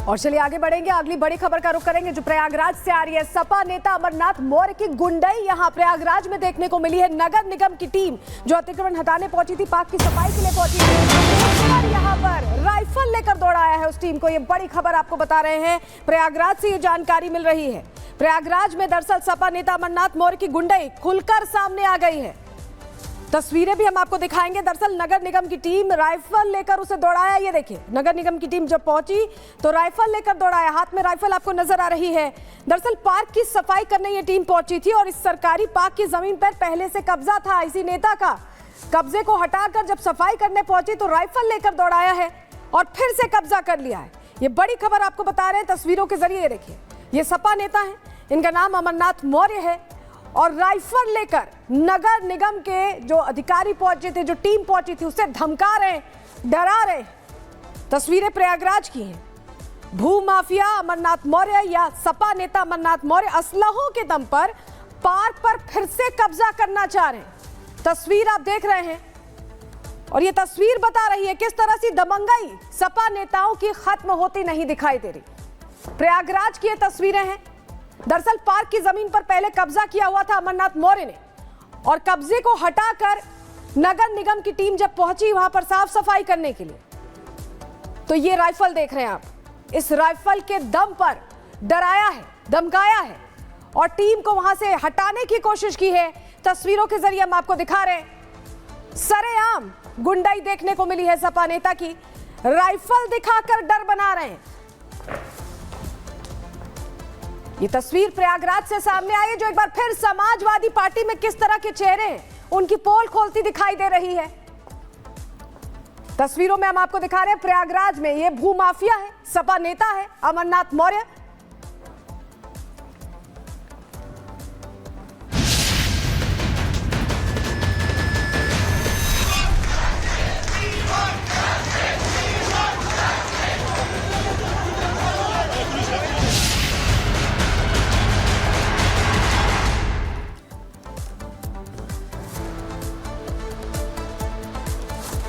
और चलिए आगे बढ़ेंगे, अगली बड़ी खबर का रुख करेंगे जो प्रयागराज से आ रही है। सपा नेता अमरनाथ मौर्य की गुंडई यहां प्रयागराज में देखने को मिली है। नगर निगम की टीम जो अतिक्रमण हटाने पहुंची थी, पार्क की सफाई के लिए पहुंची थी, यहां पर राइफल लेकर दौड़ाया है उस टीम को। ये बड़ी खबर आपको बता रहे हैं, प्रयागराज से ये जानकारी मिल रही है। प्रयागराज में दरअसल सपा नेता अमरनाथ मौर्य की गुंडई खुलकर सामने आ गई है। तस्वीरें भी हम आपको दिखाएंगे। दरअसल नगर निगम की टीम राइफल लेकर उसे दौड़ाया। ये देखिए, नगर निगम की टीम जब पहुंची तो राइफल लेकर दौड़ाया, हाथ में राइफल आपको नजर आ रही है। दरअसल पार्क की सफाई करने ये टीम पहुंची थी और इस सरकारी पार्क की जमीन पर पहले से कब्जा था इसी नेता का। कब्जे को हटाकर जब सफाई करने पहुंची तो राइफल लेकर दौड़ाया है और फिर से कब्जा कर लिया है। ये बड़ी खबर आपको बता रहे हैं तस्वीरों के जरिए। देखिए, ये सपा नेता है, इनका नाम अमरनाथ मौर्य है और राइफल लेकर नगर निगम के जो अधिकारी पहुंचे थे, जो टीम पहुंची थी, उसे धमका रहे, डरा रहे। तस्वीरें प्रयागराज की हैं। भू माफिया अमरनाथ मौर्य या सपा नेता अमरनाथ मौर्य असलहों के दम पर पार्क पर फिर से कब्जा करना चाह रहे हैं। तस्वीर आप देख रहे हैं और ये तस्वीर बता रही है किस तरह से दबंगई सपा नेताओं की खत्म होती नहीं दिखाई दे रही। प्रयागराज की ये तस्वीरें हैं। दरअसल पार्क की जमीन पर पहले कब्जा किया हुआ था अमरनाथ मौर्य ने और कब्जे को हटाकर नगर निगम की टीम जब पहुंची वहां पर साफ सफाई करने के लिए, तो ये राइफल देख रहे हैं आप। इस राइफल के दम पर डराया है, धमकाया है और टीम को वहां से हटाने की कोशिश की है। तस्वीरों के जरिए हम आपको दिखा रहे हैं, सरेआम गुंडाई देखने को मिली है सपा नेता की। राइफल दिखाकर डर बना रहे हैं। ये तस्वीर प्रयागराज से सामने आई है जो एक बार फिर समाजवादी पार्टी में किस तरह के चेहरे हैं उनकी पोल खोलती दिखाई दे रही है। तस्वीरों में हम आपको दिखा रहे हैं प्रयागराज में ये भूमाफिया है, सपा नेता है Amarnath Maurya.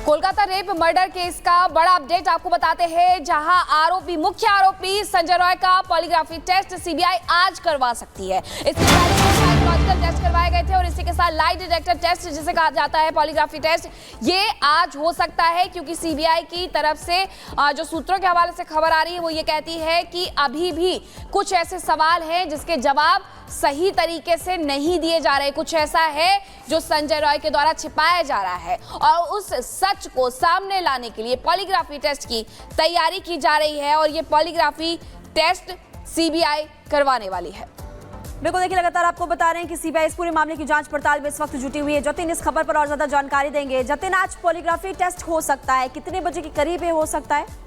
Kolkata rape murder case का बड़ा अपडेट आपको बताते हैं, जहां मुख्य आरोपी संजय रॉय का पॉलीग्राफी टेस्ट सीबीआई आज करवा सकती है। इससे पहले साइकोलॉजिकल टेस्ट करवाए गए थे और इसी के साथ लाई डिटेक्टर टेस्ट जिसे कहा जाता है पॉलीग्राफी टेस्ट, ये आज हो सकता है क्योंकि सीबीआई की तरफ से जो सूत्रों के हवाले से खबर आ रही है वो ये कहती है कि अभी भी कुछ ऐसे सवाल हैं जिसके जवाब सही तरीके से नहीं दिए जा रहे। कुछ ऐसा है जो संजय रॉय के द्वारा छिपाया जा रहा है और उस सच को सामने लाने के लिए पॉलीग्राफी टेस्ट की तैयारी की जा रही है और ये पॉलीग्राफी टेस्ट सीबीआई करवाने वाली है। बिल्कुल, देखिए लगातार आपको बता रहे हैं कि सीबीआई इस पूरे मामले की जांच पड़ताल में इस वक्त जुटी हुई है। जतिन इस खबर पर और ज्यादा जानकारी देंगे। जतिन, आज पॉलीग्राफी टेस्ट हो सकता है, कितने बजे के करीब ये हो सकता है?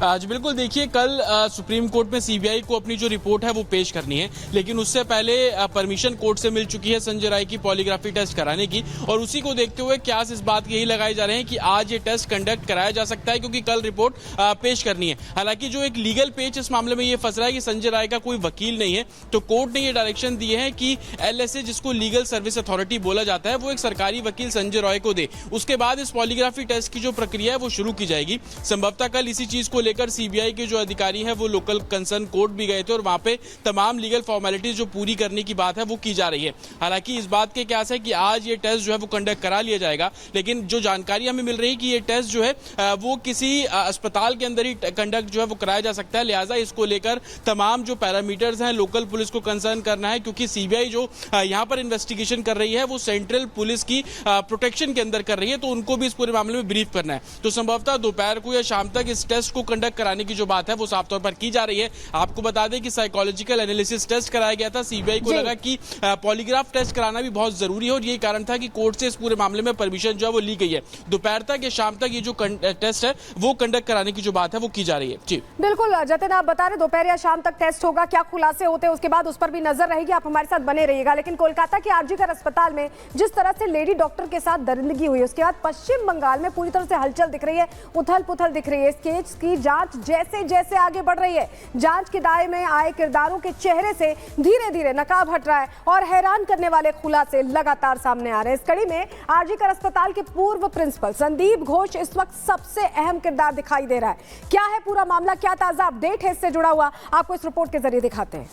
आज बिल्कुल, देखिए कल सुप्रीम कोर्ट में सीबीआई को अपनी जो रिपोर्ट है वो पेश करनी है, लेकिन उससे पहले परमिशन कोर्ट से मिल चुकी है संजय राय की पॉलीग्राफी टेस्ट कराने की और उसी को देखते हुए क्यास इस बात के यही लगाए जा रहे हैं कि आज ये टेस्ट कंडक्ट कराया जा सकता है क्योंकि कल रिपोर्ट पेश करनी है। हालांकि जो एक लीगल पेच इस मामले में ये फंस रहा है कि संजय राय का कोई वकील नहीं है, तो कोर्ट ने ये डायरेक्शन दिए हैं कि एलएसए, जिसको लीगल सर्विस अथॉरिटी बोला जाता है, वो एक सरकारी वकील संजय रॉय को दे। उसके बाद इस पॉलीग्राफी टेस्ट की जो प्रक्रिया है वो शुरू की जाएगी। संभवतः कल इसी चीज को लेकर सीबीआई के जो अधिकारी हैं वो लोकल कंसर्न कोर्ट भी गए थे और वहां पे तमाम लीगल फॉर्मेलिटीज जो पूरी करने की बात है वो की जा रही है। हालांकि इस बात के क्या है कि आज ये टेस्ट जो है वो कंडक्ट करा लिया जाएगा, लेकिन जो जानकारी हमें मिल रही है कि ये टेस्ट जो है वो किसी अस्पताल के अंदर ही कंडक्ट जो है वो कराया जा सकता है। लिहाजा इसको लेकर तमाम जो पैरामीटर्स हैं लोकल पुलिस को कंसर्न करना है, क्योंकि सीबीआई जो यहाँ पर इन्वेस्टिगेशन कर रही है वो सेंट्रल पुलिस की प्रोटेक्शन के अंदर कर रही है, तो उनको भी इस पूरे मामले में ब्रीफ करना है। तो संभवतः दोपहर को या शाम तक इस टेस्ट को कंडक्ट कराने की जो बात है वो साफ तौर पर की जा रही है। आपको बता दें कि साइकोलॉजिकल एनालिसिस टेस्ट कराया गया था। सीबीआई को लगा कि पॉलीग्राफ टेस्ट कराना भी बहुत जरूरी है और यही कारण था कि कोर्ट से इस पूरे मामले में परमिशन जो है वो ली गई है। दोपहर तक या शाम तक ये जो टेस्ट है वो कंडक्ट कराने की जो बात है वो की जा रही है। जी बिल्कुल जतिन, आप बता रहे दोपहर या शाम तक टेस्ट होगा, क्या खुलासे होते हैं उसके बाद उस पर भी नजर रहेगी। आप हमारे साथ बने रहिएगा। लेकिन कोलकाता के आरजीकर अस्पताल में जिस तरह से लेडी डॉक्टर के साथ दरिंदगी हुई, उसके बाद पश्चिम बंगाल में पूरी तरह से हलचल दिख रही है, उथल पुथल दिख रही है। इस केस की जांच जैसे जैसे आगे बढ़ रही है, जांच के दायरे में आए किरदारों के चेहरे से धीरे धीरे नकाब हट रहा है और हैरान करने वाले खुलासे लगातार सामने आ रहे हैं। इस कड़ी में आरजीकर अस्पताल के पूर्व प्रिंसिपल संदीप घोष इस वक्त सबसे अहम किरदार दिखाई दे रहा है। क्या है पूरा मामला, क्या ताजा अपडेट है इससे जुड़ा हुआ, आपको इस रिपोर्ट के जरिए दिखाते हैं।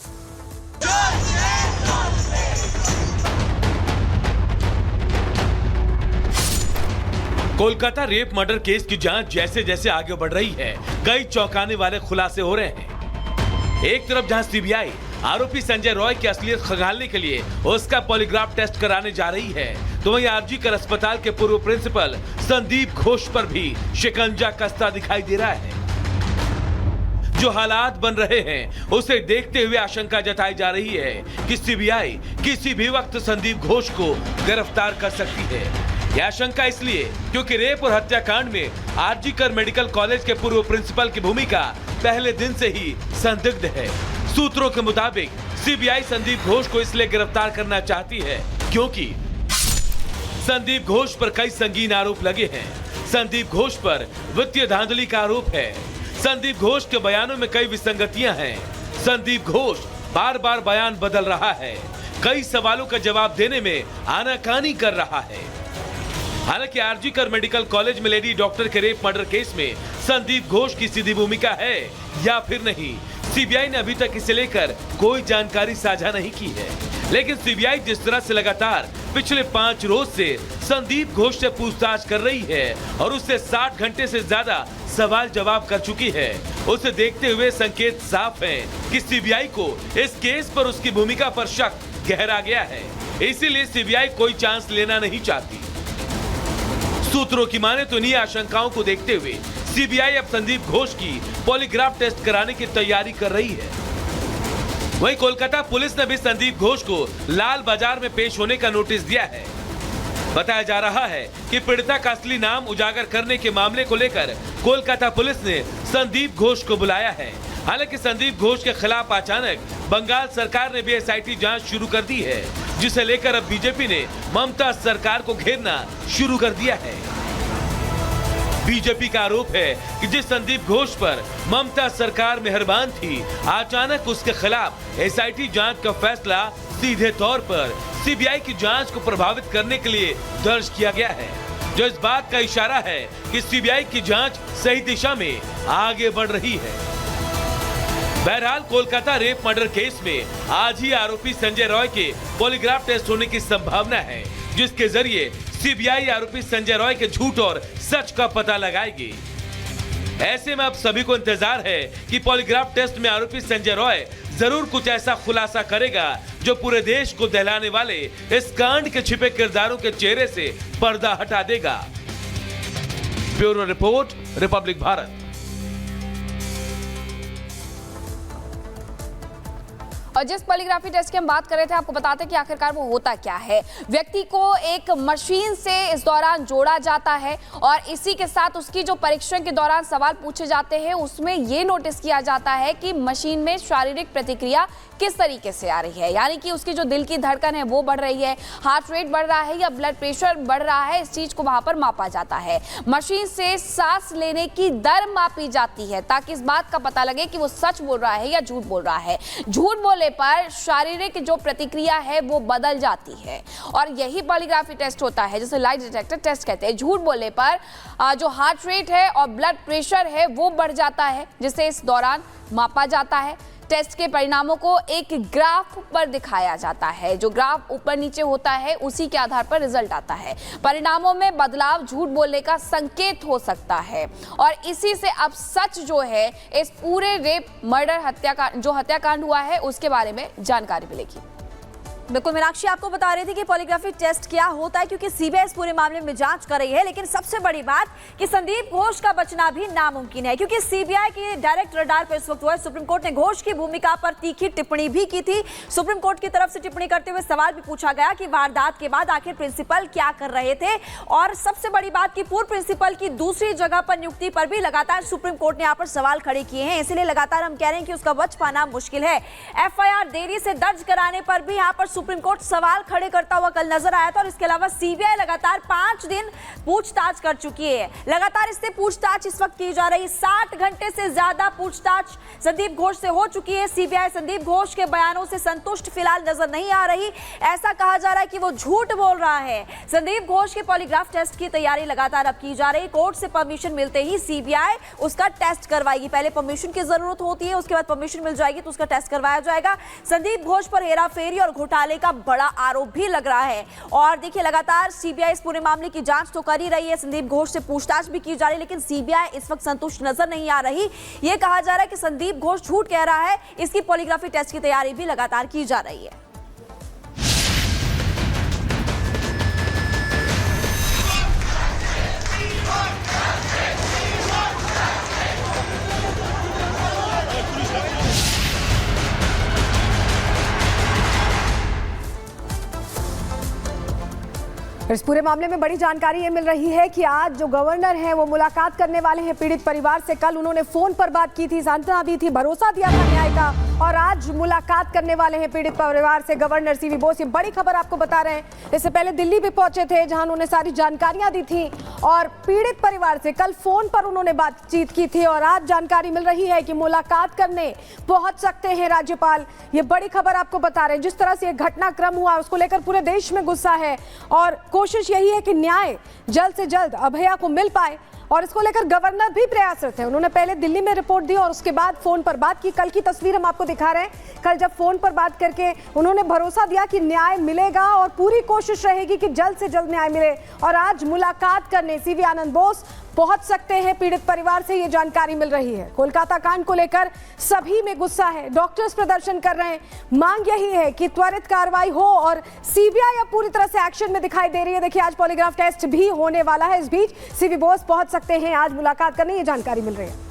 कोलकाता रेप मर्डर केस की जांच जैसे जैसे आगे बढ़ रही है, कई चौंकाने वाले खुलासे हो रहे हैं। एक तरफ जहां सीबीआई आरोपी संजय रॉय की असलियत खंगालने के लिए उसका पॉलीग्राफ टेस्ट कराने जा रही है, तो वहीं आरजीकर अस्पताल के पूर्व प्रिंसिपल संदीप घोष पर भी शिकंजा कसता दिखाई दे रहा है। जो हालात बन रहे हैं उसे देखते हुए आशंका जताई जा रही है कि सीबीआई किसी भी वक्त संदीप घोष को गिरफ्तार कर सकती है। यह आशंका इसलिए क्योंकि रेप और हत्याकांड में आरजीकर मेडिकल कॉलेज के पूर्व प्रिंसिपल की भूमिका पहले दिन से ही संदिग्ध है। सूत्रों के मुताबिक सीबीआई संदीप घोष को इसलिए गिरफ्तार करना चाहती है क्योंकि संदीप घोष पर कई संगीन आरोप लगे हैं। संदीप घोष पर वित्तीय धांधली का आरोप है। संदीप घोष के बयानों में कई विसंगतियां हैं। संदीप घोष बार बार बयान बदल रहा है, कई सवालों का जवाब देने में आनाकानी कर रहा है। हालांकि आरजीकर मेडिकल कॉलेज में लेडी डॉक्टर के रेप मर्डर केस में संदीप घोष की सीधी भूमिका है या फिर नहीं, सीबीआई ने अभी तक इसे लेकर कोई जानकारी साझा नहीं की है। लेकिन सीबीआई जिस तरह से लगातार पिछले 5 रोज से संदीप घोष से पूछताछ कर रही है और उससे 60 घंटे से ज्यादा सवाल जवाब कर चुकी है, उसे देखते हुए संकेत साफ है कि सीबीआई को इस केस पर उसकी भूमिका पर शक गहरा गया है। इसीलिए सीबीआई कोई चांस लेना नहीं चाहती। सूत्रों की माने तो इन्हीं आशंकाओं को देखते हुए सीबीआई अब संदीप घोष की पॉलीग्राफ टेस्ट कराने की तैयारी कर रही है। वहीं कोलकाता पुलिस ने भी संदीप घोष को लाल बाजार में पेश होने का नोटिस दिया है। बताया जा रहा है कि पीड़िता का असली नाम उजागर करने के मामले को लेकर कोलकाता पुलिस ने संदीप घोष को बुलाया है। हालांकि संदीप घोष के खिलाफ अचानक बंगाल सरकार ने भी एसआईटी जांच शुरू कर दी है, जिसे लेकर अब बीजेपी ने ममता सरकार को घेरना शुरू कर दिया है। बीजेपी का आरोप है कि जिस संदीप घोष पर ममता सरकार मेहरबान थी, अचानक उसके खिलाफ एसआईटी जांच का फैसला सीधे तौर पर सीबीआई की जांच को प्रभावित करने के लिए दर्ज किया गया है, जो इस बात का इशारा है कि सीबीआई की जांच सही दिशा में आगे बढ़ रही है। बहरहाल कोलकाता रेप मर्डर केस में आज ही आरोपी संजय रॉय के पॉलीग्राफ टेस्ट होने की संभावना है, जिसके जरिए सीबीआई आरोपी संजय रॉय के झूठ और सच का पता लगाएगी। ऐसे में अब सभी को इंतजार है कि पॉलीग्राफ टेस्ट में आरोपी संजय रॉय जरूर कुछ ऐसा खुलासा करेगा जो पूरे देश को दहलाने वाले इस कांड के छिपे किरदारों के चेहरे से पर्दा हटा देगा। Bureau report, Republic Bharat. और जिस पॉलीग्राफी टेस्ट की हम बात कर रहे थे, आपको बताते कि आखिरकार वो होता क्या है। व्यक्ति को एक मशीन से इस दौरान जोड़ा जाता है और इसी के साथ उसकी जो परीक्षण के दौरान सवाल पूछे जाते हैं, उसमें ये नोटिस किया जाता है कि मशीन में शारीरिक प्रतिक्रिया किस तरीके से आ रही है, यानी कि उसकी जो दिल की धड़कन है वो बढ़ रही है, हार्ट रेट बढ़ रहा है या ब्लड प्रेशर बढ़ रहा है, इस चीज को वहां पर मापा जाता है। मशीन से सांस लेने की दर मापी जाती है ताकि इस बात का पता लगे कि वो सच बोल रहा है या झूठ बोल रहा है। झूठ बोलने पर शारीरिक जो प्रतिक्रिया है वो बदल जाती है और यही पॉलीग्राफी टेस्ट होता है, जिसे लाई डिटेक्टर टेस्ट कहते हैं। झूठ बोलने पर जो हार्ट रेट है और ब्लड प्रेशर है वो बढ़ जाता है, जिसे इस दौरान मापा जाता है। टेस्ट के परिणामों को एक ग्राफ पर दिखाया जाता है, जो ग्राफ ऊपर नीचे होता है उसी के आधार पर रिजल्ट आता है। परिणामों में बदलाव झूठ बोलने का संकेत हो सकता है और इसी से अब सच जो है इस पूरे रेप मर्डर हत्याकांड हुआ है उसके बारे में जानकारी मिलेगी। बिल्कुल मीनाक्षी आपको बता रही थी कि पॉलीग्राफी टेस्ट क्या होता है, क्योंकि सीबीआई इस पूरे मामले में जांच कर रही है। लेकिन सबसे बड़ी बात कि संदीप घोष का बचना भी नामुमकिन है, क्योंकि सीबीआई के डायरेक्ट रडार पर इस वक्त हुआ है। सुप्रीम कोर्ट ने घोष की भूमिका पर तीखी टिप्पणी भी की थी। सुप्रीम कोर्ट की तरफ से टिप्पणी करते हुए सवाल भी पूछा गया कि वारदात के बाद आखिर प्रिंसिपल क्या कर रहे थे, और सबसे बड़ी बात कि पूर्व प्रिंसिपल की दूसरी जगह पर नियुक्ति पर भी लगातार सुप्रीम कोर्ट ने यहाँ पर सवाल खड़े किए हैं। इसलिए लगातार हम कह रहे हैं कि उसका बच पाना मुश्किल है। एफआईआर देरी से दर्ज कराने पर भी यहाँ पर सुप्रीम कोर्ट सवाल खड़े करता हुआ कल नजर आया था और इसके अलावा सीबीआई लगातार 5 दिन पूछताछ कर चुकी है। लगातार इससे पूछताछ इस वक्त की जा रही है। 60 घंटे से ज्यादा पूछताछ संदीप घोष से हो चुकी है। सीबीआई संदीप घोष के बयानों से संतुष्ट फिलहाल नजर नहीं आ रही। ऐसा कहा जा रहा है कि वो झूठ बोल रहा है। संदीप घोष के पॉलीग्राफ टेस्ट की तैयारी लगातार अब की जा रही है। कोर्ट से परमिशन मिलते ही सीबीआई उसका टेस्ट करवाएगी। पहले परमिशन की जरूरत होती है, उसके बाद परमिशन मिल जाएगी तो उसका टेस्ट करवाया जाएगा। संदीप घोष पर हेराफेरी और घोटाले का बड़ा आरोप भी लग रहा है और देखिए लगातार सीबीआई इस पूरे मामले की जांच तो कर ही रही है। संदीप घोष से पूछताछ भी की जा रही है, लेकिन सीबीआई इस वक्त संतुष्ट नजर नहीं आ रही। यह कहा जा रहा है कि संदीप घोष झूठ कह रहा है। इसकी पॉलीग्राफी टेस्ट की तैयारी भी लगातार की जा रही है। इस पूरे मामले में बड़ी जानकारी ये मिल रही है कि आज जो गवर्नर हैं वो मुलाकात करने वाले हैं पीड़ित परिवार से। कल उन्होंने फोन पर बात की थी, सांत्वना दी थी, भरोसा दिया था न्याय का और आज मुलाकात करने वाले हैं पीड़ित परिवार से गवर्नर सीवी बोस। ये बड़ी खबर आपको बता रहे हैं। इससे पहले दिल्ली भी पहुंचे थे जहां उन्होंने सारी जानकारियां दी थी और पीड़ित परिवार से कल फोन पर उन्होंने बातचीत की थी और आज जानकारी मिल रही है कि मुलाकात करने पहुंच सकते हैं राज्यपाल। ये बड़ी खबर आपको बता रहे हैं। जिस तरह से ये घटनाक्रम हुआ उसको लेकर पूरे देश में गुस्सा है और कोशिश यही है कि न्याय जल्द से जल्द अभया को मिल पाए और इसको लेकर गवर्नर भी प्रयासरत है। उन्होंने पहले दिल्ली में रिपोर्ट दी और उसके बाद फोन पर बात की। कल की तस्वीर हम आपको दिखा रहे हैं। कल जब फोन पर बात करके उन्होंने भरोसा दिया कि न्याय मिलेगा और पूरी कोशिश रहेगी कि जल्द से जल्द न्याय मिले और आज मुलाकात करने सीवी आनंद बोस पहुंच सकते हैं पीड़ित परिवार से। ये जानकारी मिल रही है। कोलकाता कांड को लेकर सभी में गुस्सा है, डॉक्टर्स प्रदर्शन कर रहे हैं। मांग यही है कि त्वरित कार्रवाई हो और सीबीआई अब पूरी तरह से एक्शन में दिखाई दे रही है। देखिए आज पॉलीग्राफ टेस्ट भी होने वाला है। इस बीच सीवी बोस पहुंच सकते हैं आज मुलाकात करने, ये जानकारी मिल रही है।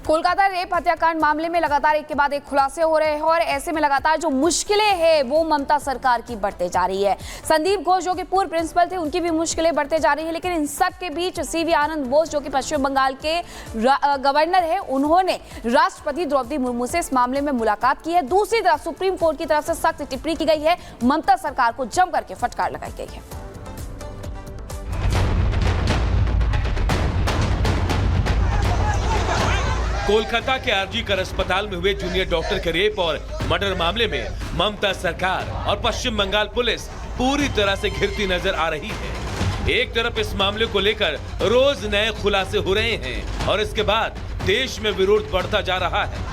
कोलकाता रेप हत्याकांड मामले में लगातार एक के बाद एक खुलासे हो रहे हैं और ऐसे में लगातार जो मुश्किलें हैं वो ममता सरकार की बढ़ते जा रही है। संदीप घोष जो कि पूर्व प्रिंसिपल थे उनकी भी मुश्किलें बढ़ते जा रही है, लेकिन इन सब के बीच सीवी आनंद बोस जो कि पश्चिम बंगाल के गवर्नर है, उन्होंने राष्ट्रपति द्रौपदी मुर्मू से इस मामले में मुलाकात की है। दूसरी तरफ सुप्रीम कोर्ट की तरफ से सख्त टिप्पणी की गई है। ममता सरकार को जम करके फटकार लगाई गई है। कोलकाता के आरजी कर अस्पताल में हुए जूनियर डॉक्टर के रेप और मर्डर मामले में ममता सरकार और पश्चिम बंगाल पुलिस पूरी तरह से घिरती नजर आ रही है। एक तरफ इस मामले को लेकर रोज नए खुलासे हो रहे हैं और इसके बाद देश में विरोध बढ़ता जा रहा है।